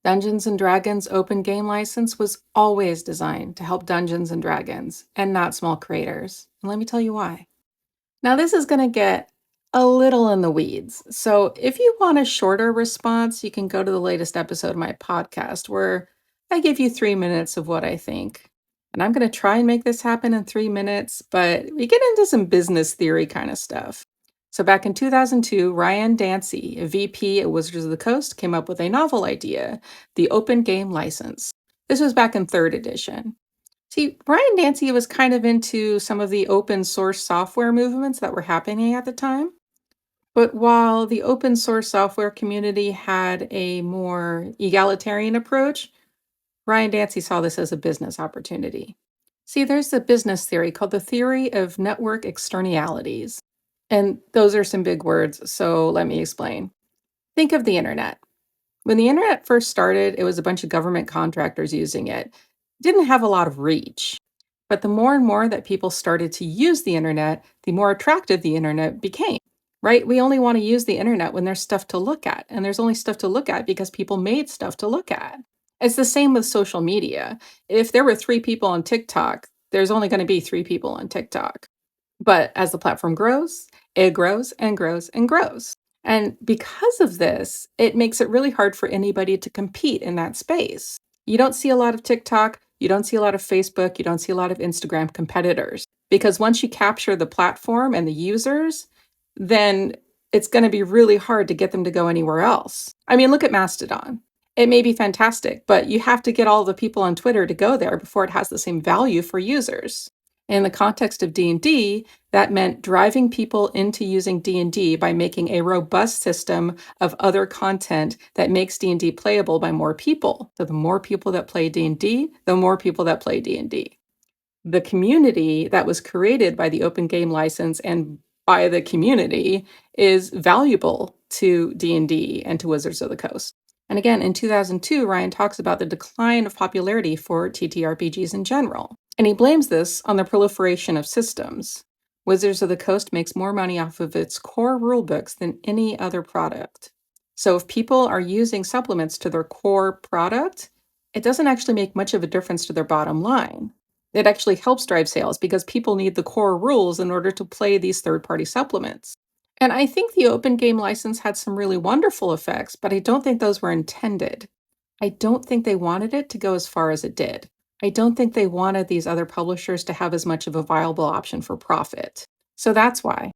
Dungeons& and Dragons open game license was always designed to help Dungeons& and Dragons and not small creators. And let me tell you why. Now, this is going to get a little in the weeds. So, if you want a shorter response, you can go to the latest episode of my podcast where I give you 3 minutes of what I think. And I'm going to try and make this happen in 3 minutes, but we get into some business theory kind of stuff. So, back in 2002, Ryan Dancy, a VP at Wizards of the Coast, came up with a novel idea, the open game license. This was back in third edition. See, Ryan Dancy was kind of into some of the open source software movements that were happening at the time. But while the open source software community had a more egalitarian approach, Ryan Dancy saw this as a business opportunity. See, there's a business theory called the theory of network externalities. And those are some big words, so let me explain. Think of the internet. When the internet first started, it was a bunch of government contractors using it. Didn't have a lot of reach. But the more and more that people started to use the internet, the more attractive the internet became, right? We only want to use the internet when there's stuff to look at. And there's only stuff to look at because people made stuff to look at. It's the same with social media. If there were 3 people on TikTok, there's only going to be 3 people on TikTok. But as the platform grows, it grows and grows and grows. And because of this, it makes it really hard for anybody to compete in that space. You don't see a lot of TikTok, you don't see a lot of Facebook, you don't see a lot of Instagram competitors. Because once you capture the platform and the users, then it's going to be really hard to get them to go anywhere else. I mean, look at Mastodon. It may be fantastic, but you have to get all the people on Twitter to go there before it has the same value for users. In the context of D&D, that meant driving people into using D&D by making a robust system of other content that makes D&D playable by more people. So the more people that play D&D, the more people that play D&D. The community that was created by the open game license and by the community is valuable to D&D and to Wizards of the Coast. And again, in 2002, Ryan talks about the decline of popularity for TTRPGs in general. And he blames this on the proliferation of systems. Wizards of the Coast makes more money off of its core rulebooks than any other product. So if people are using supplements to their core product, it doesn't actually make much of a difference to their bottom line. It actually helps drive sales because people need the core rules in order to play these third-party supplements. And I think the open game license had some really wonderful effects, but I don't think those were intended. I don't think they wanted it to go as far as it did. I don't think they wanted these other publishers to have as much of a viable option for profit. So that's why.